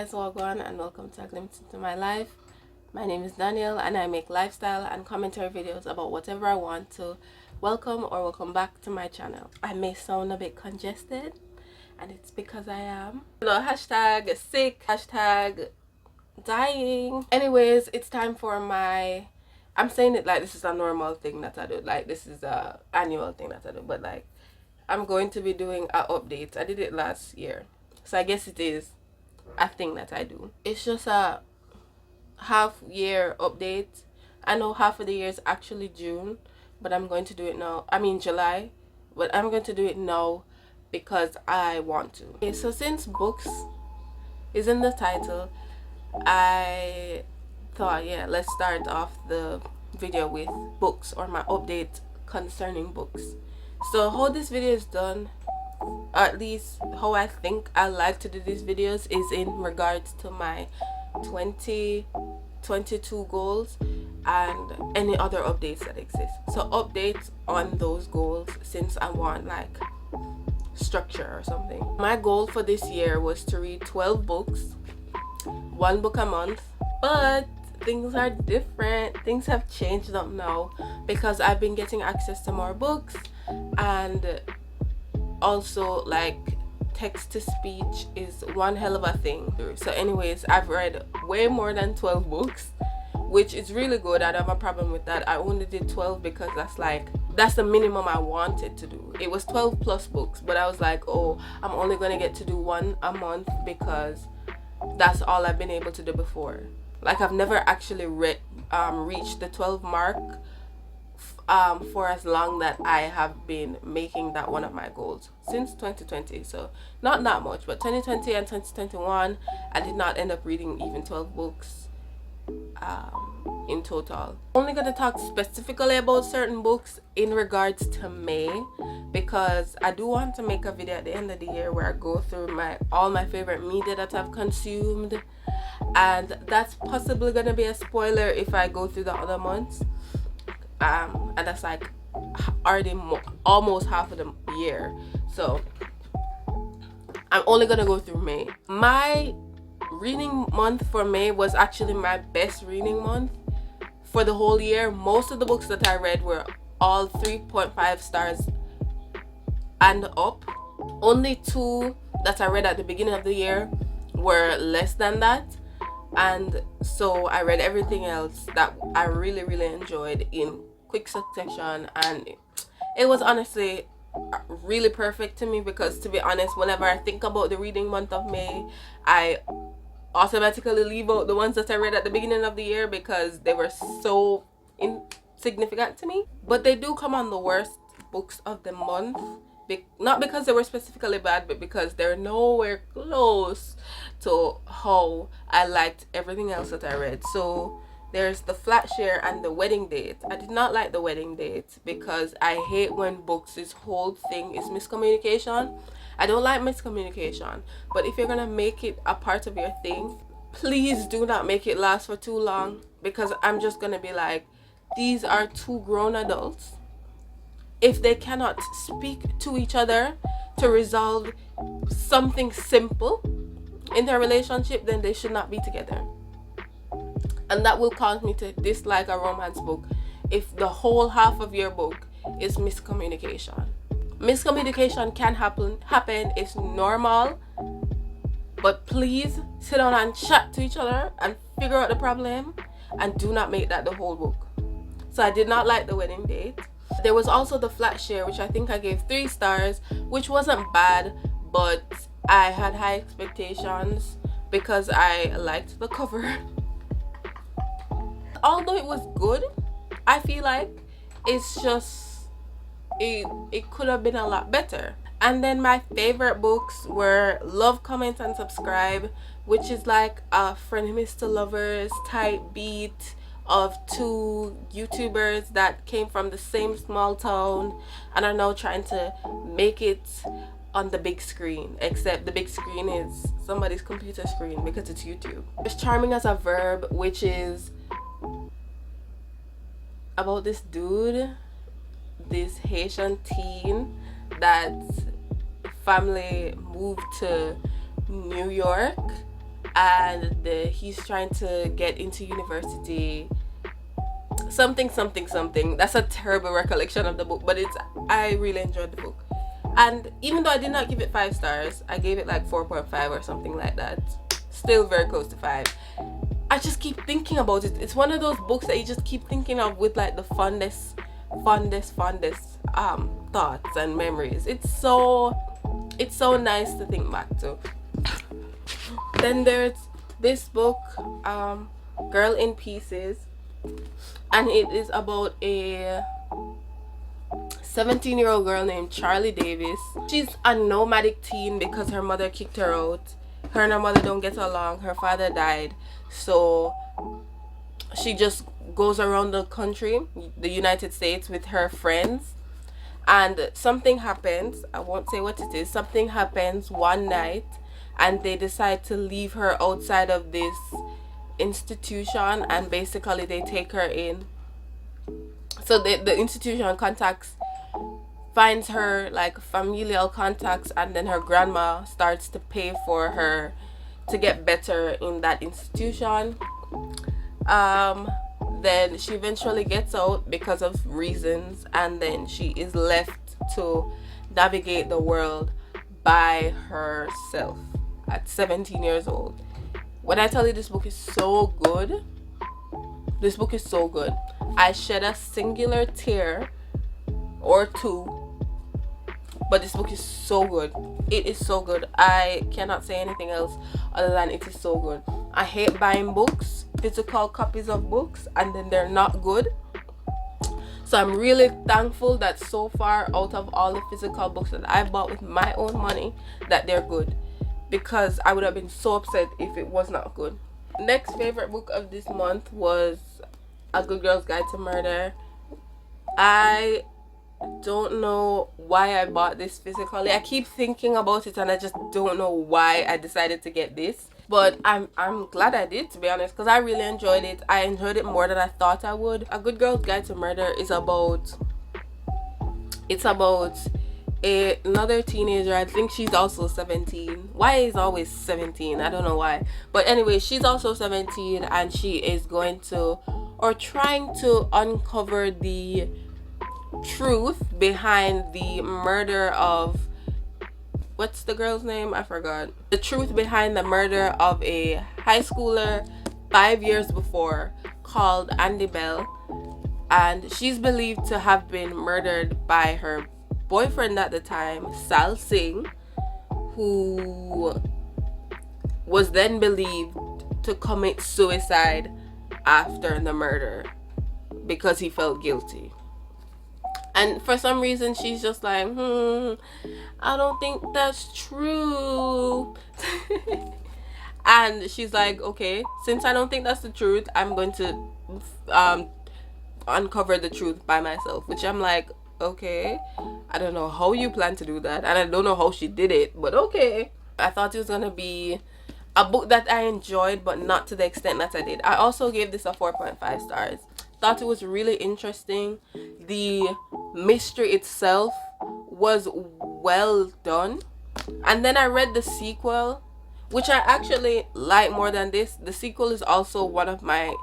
guys, welcome and welcome to A Glimpse into My Life. My name is Danielle and I make lifestyle and commentary videos about whatever I want to. Welcome back to my channel. I may sound a bit congested and it's because I am. Hashtag sick, hashtag dying. Anyways, it's time for my, I'm saying it like this is a normal thing that I do, like this is a annual thing that I do, but like I'm going to be doing an update. I did it last year, so I guess it is a thing that I do. It's just a half year update. I know half of the year is actually June, but I'm going to do it now. I mean July, but I'm going to do it now because I want to. Okay, so since books is in the title, I thought, yeah, let's start off the video with books, or my update concerning books. So how this video is done, at least how I think I like to do these videos, is in regards to my 2022 goals and any other updates that exist. So updates on those goals, since I want like structure or something. My goal for this year was to read 12 books, 1 book a month, but things are different. Things have changed up now because I've been getting access to more books, and also like text to speech is one hell of a thing. So anyways, I've read way more than 12 books, which is really good. I don't have a problem with that. I only did 12 because that's the minimum I wanted to do. It was 12 plus books, but I was like, oh, I'm only gonna get to do 1 a month because that's all I've been able to do before. Like I've never actually reached the 12 mark for as long that I have been making that one of my goals since 2020. So not that much, but 2020 and 2021 I did not end up reading even 12 books in total. Only going to talk specifically about certain books in regards to May, because I do want to make a video at the end of the year where I go through all my favorite media that I've consumed, and that's possibly going to be a spoiler if I go through the other months. And that's like already almost half of the year, so I'm only gonna go through May. My reading month for May was actually my best reading month for the whole year. Most of the books that I read were all 3.5 stars and up. Only 2 that I read at the beginning of the year were less than that, and so I read everything else that I really enjoyed in quick succession, and it was honestly really perfect to me, because to be honest, whenever I think about the reading month of May, I automatically leave out the ones that I read at the beginning of the year because they were so insignificant to me. But they do come on the worst books of the month, not because they were specifically bad, but because they're nowhere close to how I liked everything else that I read. So there's The Flat Share and The Wedding Date. I did not like The Wedding Date because I hate when books' whole thing is miscommunication. I don't like miscommunication, but if you're gonna make it a part of your thing, please do not make it last for too long, because I'm just gonna be like, these are 2 grown adults. If they cannot speak to each other to resolve something simple in their relationship, then they should not be together. And that will cause me to dislike a romance book if the whole half of your book is miscommunication. Miscommunication can happen, it's normal, but please sit down and chat to each other and figure out the problem, and do not make that the whole book. So I did not like The Wedding Date. There was also The Flat Share, which I think I gave 3 stars, which wasn't bad, but I had high expectations because I liked the cover. Although it was good, I feel like it's just it could have been a lot better. And then my favorite books were Love, Comment and Subscribe, which is like a frenemies to lovers type beat of 2 YouTubers that came from the same small town and are now trying to make it on the big screen, except the big screen is somebody's computer screen because it's YouTube. It's Charming as a Verb, which is about this dude, this Haitian teen that family moved to New York and he's trying to get into university. Something something something. That's a terrible recollection of the book, but I really enjoyed the book. And even though I did not give it 5 stars, I gave it like 4.5 or something like that. Still very close to 5. I just keep thinking about it. It's one of those books that you just keep thinking of with like the fondest thoughts and memories. It's so nice to think back to. Then there's this book, Girl in Pieces, and it is about a 17-year-old girl named Charlie Davis. She's a nomadic teen because her mother kicked her out. Her and her mother don't get along. Her father died, so she just goes around the country, the United States, with her friends. And something happens, I won't say what it is, something happens one night, and they decide to leave her outside of this institution, and basically they take her in. So the institution finds her like familial contacts, and then her grandma starts to pay for her to get better in that institution. Then she eventually gets out because of reasons, and then she is left to navigate the world by herself at 17 years old. When I tell you this book is so good, I shed a singular tear or two, but this book is so good. It is so good. I cannot say anything else other than it is so good. I hate buying books, physical copies of books, and then they're not good. So I'm really thankful that so far, out of all the physical books that I bought with my own money, that they're good, because I would have been so upset if it was not good. Next favorite book of this month was A Good Girl's Guide to Murder. I don't know why I bought this physically. I keep thinking about it and I just don't know why I decided to get this, but I'm glad I did, to be honest, because I really enjoyed it. I enjoyed it more than I thought I would. A Good Girl's Guide to Murder is about another teenager. I think she's also 17. Why is always 17? I don't know why, but anyway, she's also 17, and she is going to, or trying to, uncover the truth behind the murder of, what's the girl's name? I forgot. The truth behind the murder of a high schooler 5 years before called Andy Bell, and she's believed to have been murdered by her boyfriend at the time, Sal Singh, who was then believed to commit suicide after the murder because he felt guilty. And for some reason she's just like, I don't think that's true. And she's like, okay, since I don't think that's the truth, I'm going to uncover the truth by myself. Which I'm like, okay, I don't know how you plan to do that, and I don't know how she did it, but okay. I thought it was gonna be a book that I enjoyed, but not to the extent that I did. I also gave this a 4.5 stars. Thought it was really interesting. The mystery itself was well done. And then I read the sequel, which I actually like more than this. The sequel is also one of my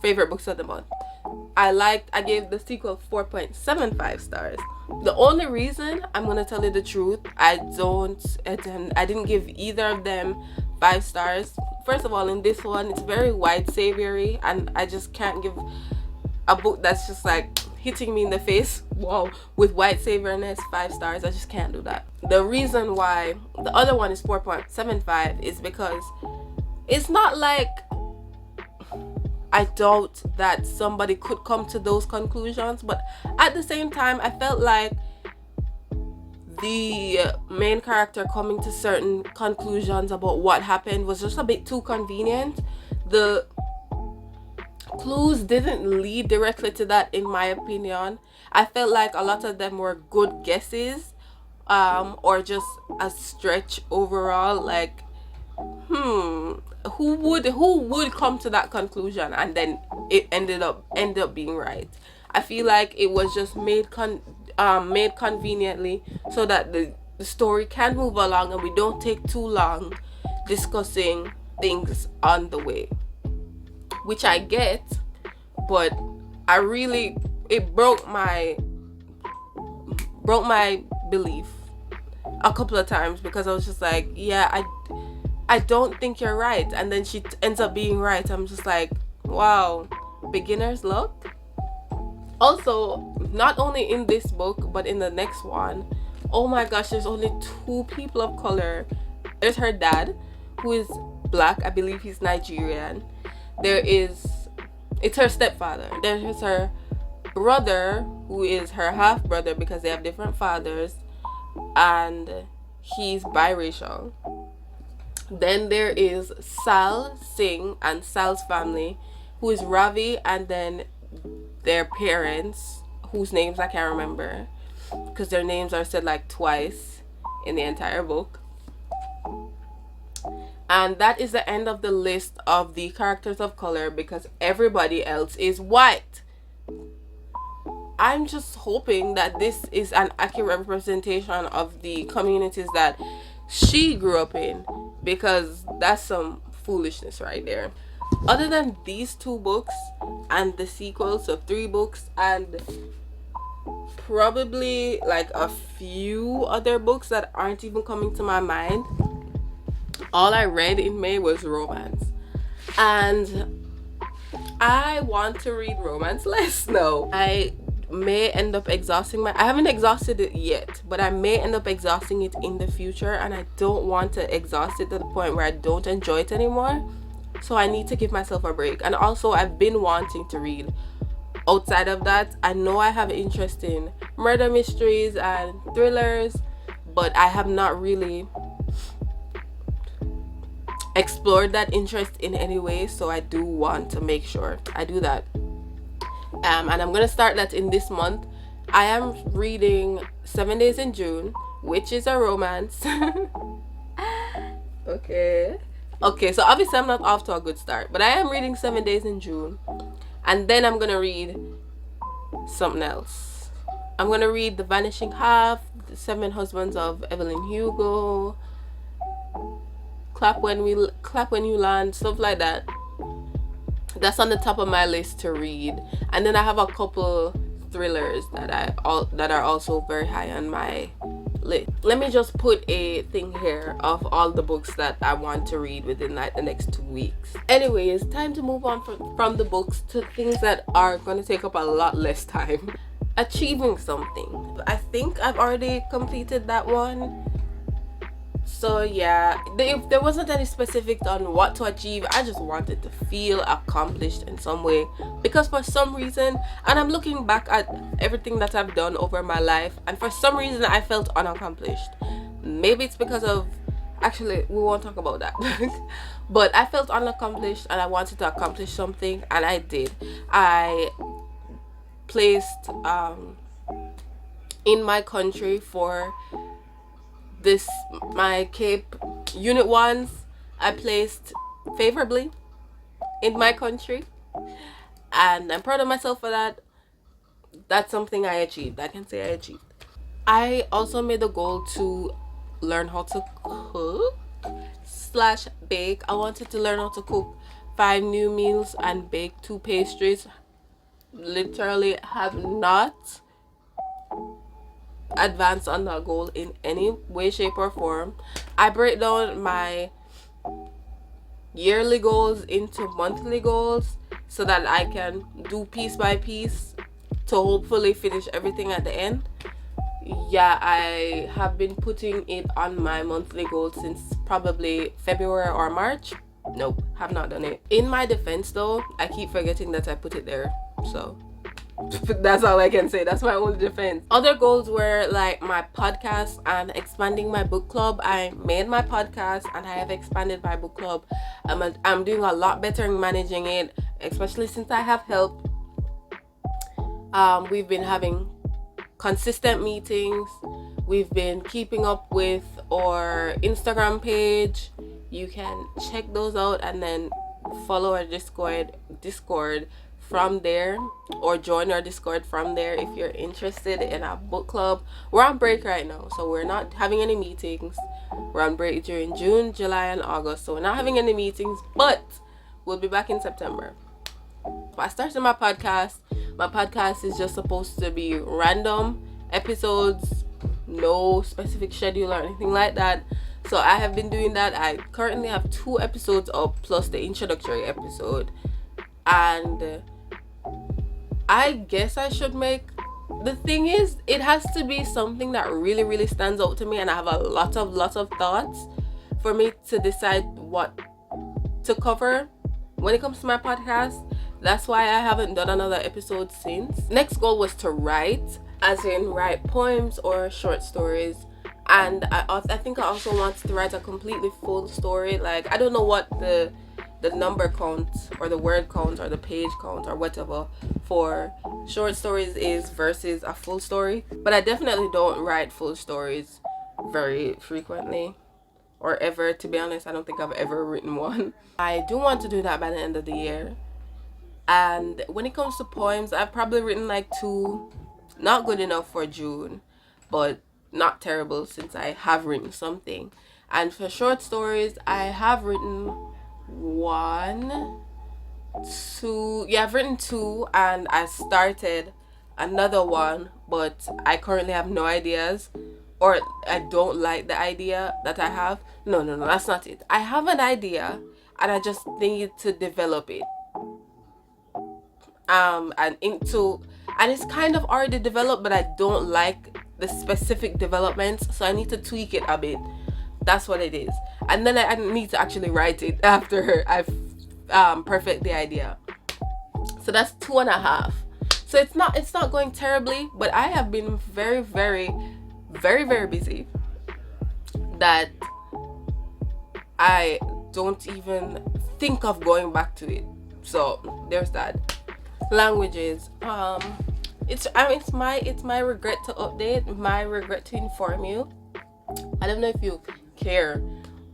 favorite books of the month. I gave the sequel 4.75 stars. The only reason, I'm gonna tell you the truth, I didn't give either of them 5 stars. First of all, in this one, it's very white savory, and I just can't give a book that's just like hitting me in the face, wow, with white savoriness 5 stars. I just can't do that. The reason why the other one is 4.75 is because it's not like I doubt that somebody could come to those conclusions, but at the same time, I felt like the main character coming to certain conclusions about what happened was just a bit too convenient. The clues didn't lead directly to that, in my opinion. I felt like a lot of them were good guesses, or just a stretch overall. Like, who would come to that conclusion, and then it ended up being right. I feel like it was just made conveniently so that the story can move along and we don't take too long discussing things on the way, which I get, but it broke my belief a couple of times, because I was just like, yeah, I don't think you're right, and then she ends up being right. I'm just like, wow, beginner's luck. Also, not only in this book but in the next one, oh my gosh, there's only 2 people of color. There's her dad, who is black, I believe he's Nigerian. It's her stepfather. There's her brother, who is her half brother because they have different fathers, and he's biracial. Then there is Sal Singh and Sal's family, who is Ravi, and then their parents, whose names I can't remember because their names are said like twice in the entire book. And that is the end of the list of the characters of color, because everybody else is white. I'm just hoping that this is an accurate representation of the communities that she grew up in, because that's some foolishness right there. Other than these 2 books and the sequels of 3 books and probably like a few other books that aren't even coming to my mind, all I read in May was romance. And I want to read romance less now. I may end up exhausting I haven't exhausted it yet, but I may end up exhausting it in the future, and I don't want to exhaust it to the point where I don't enjoy it anymore. So I need to give myself a break. And also, I've been wanting to read outside of that. I know I have interest in murder mysteries and thrillers, but I have not really explored that interest in any way. So I do want to make sure I do that. And I'm going to start that in this month. I am reading 7 Days in June, which is a romance. Okay, so obviously I'm not off to a good start, but I am reading 7 Days in June. And then I'm going to read something else. I'm going to read The Vanishing Half, The 7 Husbands of Evelyn Hugo, Clap When You Land, stuff like that. That's on the top of my list to read. And then I have a couple thrillers that are also very high on my list. Let me just put a thing here of all the books that I want to read within like the next 2 weeks. Anyways, time to move on from the books to things that are going to take up a lot less time. Achieving something. I think I've already completed that one. So yeah, if there wasn't any specifics on what to achieve, I just wanted to feel accomplished in some way, because for some reason, and I'm looking back at everything that I've done over my life, and for some reason I felt unaccomplished. Maybe it's because of, actually we won't talk about that. But I felt unaccomplished and I wanted to accomplish something, and I did. I placed in my country for my Cape Unit 1s. I placed favorably in my country, and I'm proud of myself for that. That's something I achieved. I can say I achieved. I also made a goal to learn how to cook / bake. I wanted to learn how to cook 5 new meals and bake 2 pastries. Literally have not advance on that goal in any way, shape, or form. I break down my yearly goals into monthly goals so that I can do piece by piece to hopefully finish everything at the end. Yeah, I have been putting it on my monthly goals since probably February or March. Nope, have not done it. In my defense though, I keep forgetting that I put it there, so that's all I can say. That's my only defense. Other goals were like my podcast and expanding my book club. I made my podcast and I have expanded my book club. I'm doing a lot better in managing it, especially since I have help. We've been having consistent meetings. We've been keeping up with our Instagram page. You can check those out and then follow our Discord from there, or join our Discord from there if you're interested in a book club. We're on break right now, so we're not having any meetings. We're on break during June, July, and August, so we're not having any meetings, but we'll be back in September. I started my podcast. My podcast is just supposed to be random episodes, no specific schedule or anything like that. So I have been doing that. I currently have 2 episodes up plus the introductory episode, and I guess I should make, the thing is, it has to be something that really, really stands out to me, and I have a lot of thoughts for me to decide what to cover when it comes to my podcast. That's why I haven't done another episode since. Next goal was to write, as in write poems or short stories. And I think I also wanted to write a completely full story. Like, I don't know what the number count or the word count or the page count or whatever for short stories is versus a full story. But I definitely don't write full stories very frequently or ever. To be honest, I don't think I've ever written one. I do want to do that by the end of the year. And when it comes to poems, I've probably written like 2. Not good enough for June, but not terrible since I have written something. And for short stories, I have written 1, 2. Yeah, I've written 2, and I started another one, but I currently have no ideas, or I don't like the idea that I have. No, that's not it. I have an idea, and I just need to develop it. And it's kind of already developed, but I don't like the specific developments, so I need to tweak it a bit. That's what it is. And then I need to actually write it after I've perfect the idea. So that's 2.5. So it's not going terribly, but I have been very, very, very, very busy that I don't even think of going back to it. So there's that. Languages. It's my regret to update, my regret to inform you. I don't know if you care,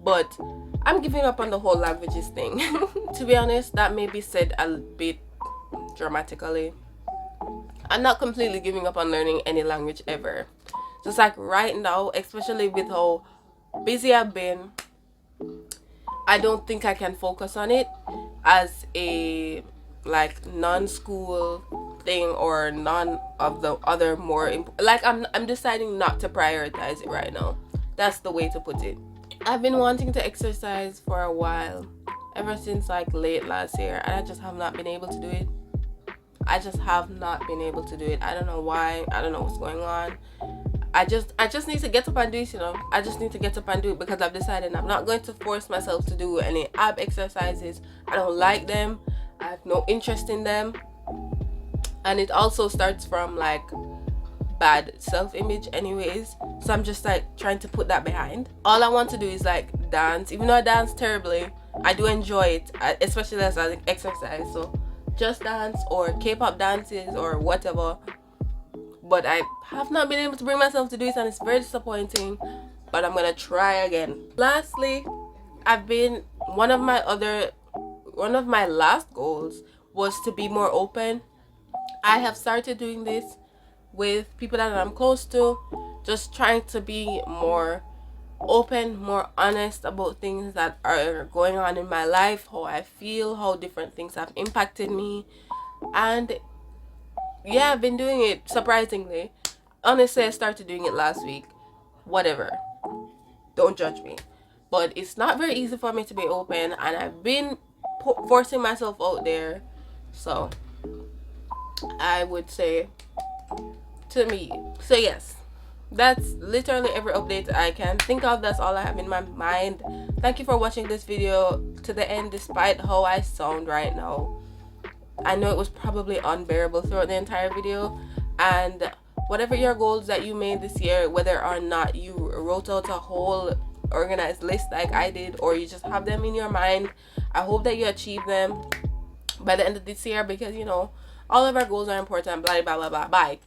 but I'm giving up on the whole languages thing. To be honest, that may be said a bit dramatically. I'm not completely giving up on learning any language ever. Just like right now, especially with how busy I've been, I don't think I can focus on it as a like non-school thing or none of the other more like I'm deciding not to prioritize it right now. That's the way to put it. I've been wanting to exercise for a while, ever since like late last year, and I just have not been able to do it. I don't know why. I don't know what's going on. I just need to get up and do it, I just need to get up and do it because I've decided I'm not going to force myself to do any ab exercises. I don't like them. I have no interest in them. And it also starts from like bad self-image anyways. So I'm just like trying to put that behind. All I want to do is like dance. Even though I dance terribly, I do enjoy it, especially as an exercise. So just dance or K-pop dances or whatever. But I have not been able to bring myself to do it, and it's very disappointing. But I'm gonna try again. Lastly, one of my last goals was to be more open. I have started doing this with people that I'm close to, just trying to be more open, more honest about things that are going on in my life, how I feel, how different things have impacted me. And yeah, I've been doing it surprisingly. Honestly, I started doing it last week. Whatever. Don't judge me. But it's not very easy for me to be open, and I've been forcing myself out there. So I would say to me. So yes, that's literally every update I can think of. That's all I have in my mind. Thank you for watching this video to the end, despite how I sound right now. I know it was probably unbearable throughout the entire video. And whatever your goals that you made this year, whether or not you wrote out a whole organized list like I did, or you just have them in your mind, I hope that you achieve them by the end of this year, because all of our goals are important. Blah blah blah blah. Bye.